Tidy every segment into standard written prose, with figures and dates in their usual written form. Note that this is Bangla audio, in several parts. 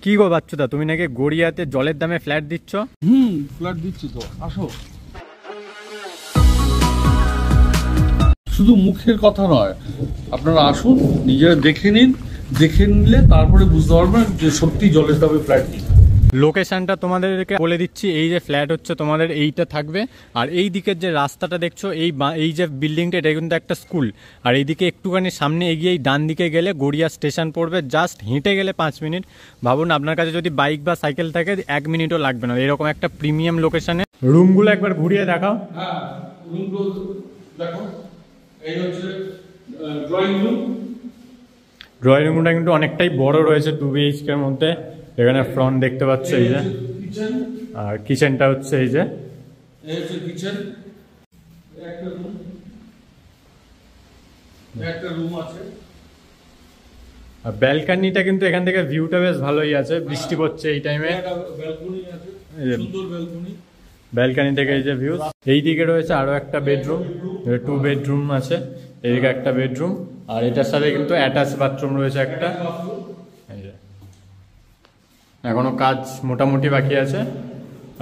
কি গো বাচ্চুদা, তুমি নাকি গড়িয়াতে জলের দামে ফ্ল্যাট দিচ্ছ? ফ্ল্যাট দিচ্ছি তো, আসো। শুধু মুখের কথা নয়, আপনারা আসুন, নিজেরা দেখে নিন, দেখে নিলে তারপরে বুঝতে পারবেন যে সত্যি জলের দামে ফ্ল্যাট কি। লোকেশনটা তোমাদেরকে বলে দিচ্ছি। এই যে ফ্ল্যাট হচ্ছে তোমাদের এইটা থাকবে, আর এই দিকের যে রাস্তাটা দেখছো, এই যে বিল্ডিংটা, এটা কিন্তু একটা স্কুল। আর এইদিকে একটুখানি সামনে এগিয়েই ডান দিকে গেলে গড়িয়া স্টেশন পড়বে। জাস্ট হেঁটে গেলে 5 মিনিট। ভাবুন আপনার কাছে যদি বাইক বা সাইকেল থাকে 1 মিনিটও লাগবে না, এরকম একটা প্রিমিয়াম লোকেশনে। রুমগুলো একবার ঘুরিয়ে দেখাও। হ্যাঁ, রুমগুলো দেখো। এই হচ্ছে ড্রয়িং রুম। ড্রয়িং রুমটা কিন্তু অনেকটাই বড় রয়েছে, 2 BHK এর মধ্যে। এখানে ফ্রন্ট দেখতে পাচ্ছ, এই যে কিচেন। আর কিচেনটা হচ্ছে এই যে, এই হচ্ছে কিচেন। একটা রুম আছে। আর ব্যালকনিটা কিন্তু এখান থেকে ভিউটা বেশ ভালোই আছে, বৃষ্টি পড়ছে এই টাইমে। ব্যালকনি আছে, সুন্দর ব্যালকনি। ব্যালকনি থেকে এই যে ভিউ। এই দিকে রয়েছে আরো একটা বেডরুম, 2 বেডরুম আছে। এদিকে একটা বেডরুম, আর এটার সাথে কিন্তু অ্যাটাচ বাথরুম রয়েছে একটা। এই যে এখনো কাজ মোটামুটি বাকি আছে,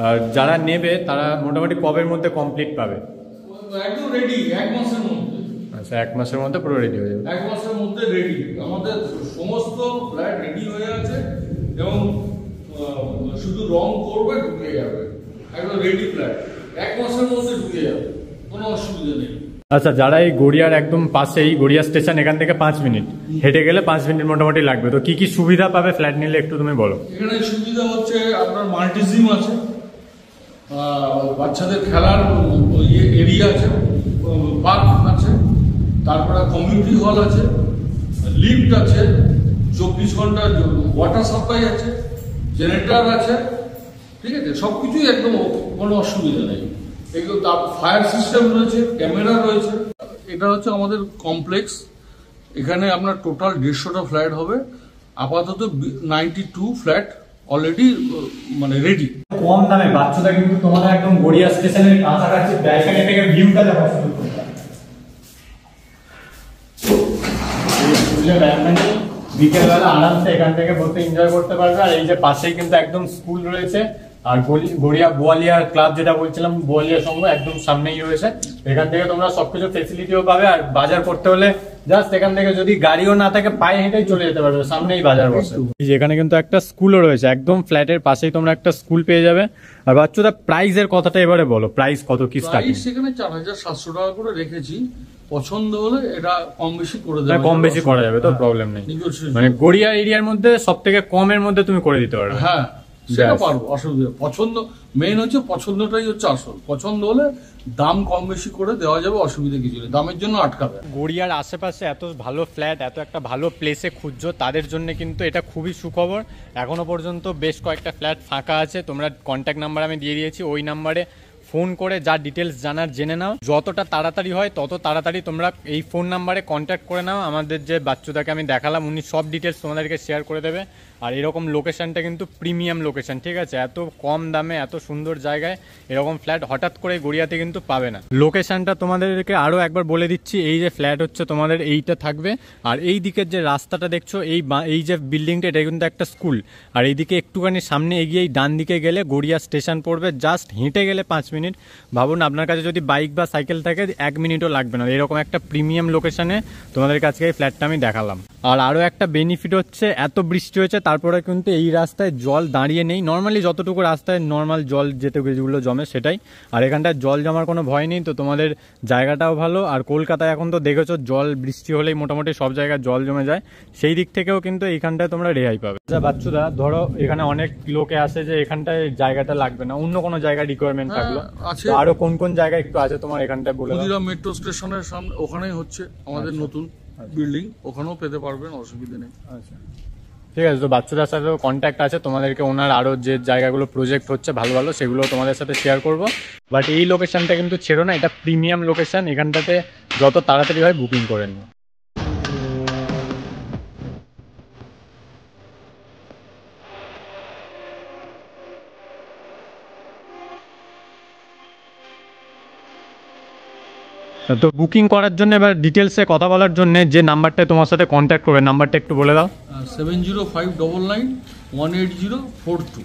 আর যারা নেবে তারা মোটামুটি কবের মধ্যে কমপ্লিট পাবে? একদম রেডি, 1 মাসের মধ্যে। আচ্ছা, 1 মাসের মধ্যে পুরো রেডি হয়ে যাবে। 1 মাসের মধ্যে রেডি। আমাদের সমস্ত ফ্ল্যাট রেডি হয়ে আছে এবং শুধু রং করবে, ঢুকে যাবে। একদম রেডি ফ্ল্যাট, 1 মাসের মধ্যে ঢুকে যাবে, কোনো অসুবিধা নেই। আচ্ছা, যারা এই গড়িয়ার একদম পাশেই, গড়িয়া স্টেশন এখান থেকে 5 মিনিট হেঁটে গেলে 5 মিনিট মোটামুটি লাগবে, তো কি কি সুবিধা পাবে ফ্ল্যাট নিলে একটু তুমি বলো। এখানে সুবিধা হচ্ছে আপনার মাল্টিজিম আছে, বাচ্চাদের খেলার এরিয়া আছে, পার্ক আছে, তারপরে কমিউনিটি হল আছে, লিফট আছে, 24 ঘন্টা ওয়াটার সাপ্লাই আছে, জেনারেটর আছে, ঠিক আছে, সবকিছুই একদম কোনো অসুবিধা নেই। এগুলো ফায়ার সিস্টেম রয়েছে, ক্যামেরা রয়েছে। এটা হচ্ছে আমাদের কমপ্লেক্স। এখানে আপনার টোটাল 150টা ফ্ল্যাট হবে। আপাতত 92 ফ্ল্যাট অলরেডি মানে রেডি। কম দামে বাচ্চাটা কিন্তু তোমাদের একদম গড়িয়া স্টেশনের কাছাকাছি, ব্যালকনি থেকে ভিউটা দেখা শুরু করবে। বিকেলবেলা আরামসে এখান থেকে বসে এনজয় করতে পারবে। আর এই যে পাশেই কিন্তু একদম স্কুল রয়েছে, আর গড়িয়া বোয়ালিয়া ক্লাব যেটা বলছিলাম, বোয়ালিয়া সংঘ একদম সামনেই রয়েছে। এখান থেকে তোমরা সবকিছু ফেসিলিটিও পাবে। আর বাজার করতে হলে জাস্ট এখান থেকে যদি গাড়িও না থাকে পায়ে হেঁটেই চলে যেতে পারবে, সামনেই বাজার বসে। এখানে কিন্তু একটা স্কুলও রয়েছে, একদম ফ্ল্যাটের পাশেই তোমরা একটা স্কুল পেয়ে যাবে। আর বাচ্চাটা প্রাইসের কথাটা এবারে বলো, প্রাইস কত কি স্টার্টিং? সেখানে 4700 টাকা করে রেখেছি। পছন্দ হলে এটা কম বেশি করে দেবে, কম বেশি করা যাবে, তো প্রবলেম নেই। মানে গড়িয়া এরিয়ার মধ্যে সব থেকে কমের মধ্যে তুমি করে দিতে পারবে। হ্যাঁ, সেটা পারবো, অসুবিধা। পছন্দ মেইন হচ্ছে, পছন্দটাই হচ্ছে আসল। পছন্দ হলে দাম কম বেশি করে দেওয়া যাবে, অসুবিধা কিছু নেই, দামের জন্য আটকাবে। গড়িয়ার আশেপাশে এত ভালো ফ্ল্যাট, এত একটা ভালো প্লেসে খুঁজছো, তাদের জন্য কিন্তু এটা খুবই সুখবর। এখনো পর্যন্ত বেশ কয়েকটা ফ্ল্যাট ফাঁকা আছে। তোমরা কন্ট্যাক্ট নাম্বার আমি দিয়ে দিয়েছি, ওই নাম্বারে ফোন করে যা ডিটেলস জানার জেনে নাও। যতটা তাড়াতাড়ি হয় তত তাড়াতাড়ি তোমরা এই ফোন নাম্বারে কন্ট্যাক্ট করে নাও। আমাদের যে বাচ্চুদাকে আমি দেখালাম, উনি সব ডিটেলস তোমাদেরকে শেয়ার করে দেবে। আর এরকম লোকেশনটা কিন্তু প্রিমিয়াম লোকেশন, ঠিক আছে? এত কম দামে এত সুন্দর জায়গায় এরকম ফ্ল্যাট হঠাৎ করে গড়িয়াতে কিন্তু পাবে না। লোকেশনটা তোমাদেরকে আরও একবার বলে দিচ্ছি। এই যে ফ্ল্যাট হচ্ছে তোমাদের এইটা থাকবে, আর এই দিকের যে রাস্তাটা দেখছো, এই যে বিল্ডিংটা, এটা কিন্তু একটা স্কুল। আর এইদিকে একটুখানি সামনে এগিয়েই ডান দিকে গেলে গড়িয়া স্টেশন পড়বে। জাস্ট হেঁটে গেলে 5 মিনিট। ভাবুন আপনার কাছে যদি বাইক বা সাইকেল থাকে 1 মিনিটও লাগবে না, এরকম একটা প্রিমিয়াম লোকেশনে তোমাদের কাছে এই ফ্ল্যাটটা আমি দেখালাম। আর আরও একটা বেনিফিট হচ্ছে, এত বৃষ্টি হয়েছে তারপরে কিন্তু এই রাস্তায় জল দাঁড়িয়ে নেই। নর্মালি যতটুকু রাস্তায় নর্মাল জল যেগুলো জমে সেটাই, আর এখানটায় জল জমার কোনো ভয় নেই। তো তোমাদের জায়গাটাও ভালো। আর কলকাতায় এখন তো দেখেছো, জল বৃষ্টি হলেই মোটামুটি সব জায়গায় জল জমে যায়, সেই দিক থেকেও কিন্তু এইখানটায় তোমরা রেহাই পাবে। আচ্ছা বাচ্চুদা, ধরো এখানে অনেক লোকে আসে যে এখানটায় জায়গাটা লাগবে না, অন্য কোনো জায়গায় রিকোয়ারমেন্ট থাকলো, আরো কোন কোন জায়গায় একটু আছে তোমার এখানটায় বলে? মেট্রো স্টেশনের সামনে, ওখানেই হচ্ছে আমাদের নতুন বিল্ডিং, ওখানেও পেতে পারবেন, অসুবিধা নেই। আচ্ছা ঠিক আছে, তো বাচ্চাদের সাথেও কন্ট্যাক্ট আছে, তোমাদেরকে ওনার আরও যে জায়গাগুলো প্রজেক্ট হচ্ছে ভালো ভালো, সেগুলো তোমাদের সাথে শেয়ার করব। বাট এই লোকেশনটা কিন্তু ছেড়ো না, এটা প্রিমিয়াম লোকেশন, এখানটাতে যত তাড়াতাড়ি হয় বুকিং করে নিও। তো বুকিং করার জন্য এবার ডিটেলসে কথা বলার জন্য যে নাম্বারটায় তোমার সাথে কন্ট্যাক্ট করবে, নাম্বারটা একটু বলে দাও। 7059991804 2।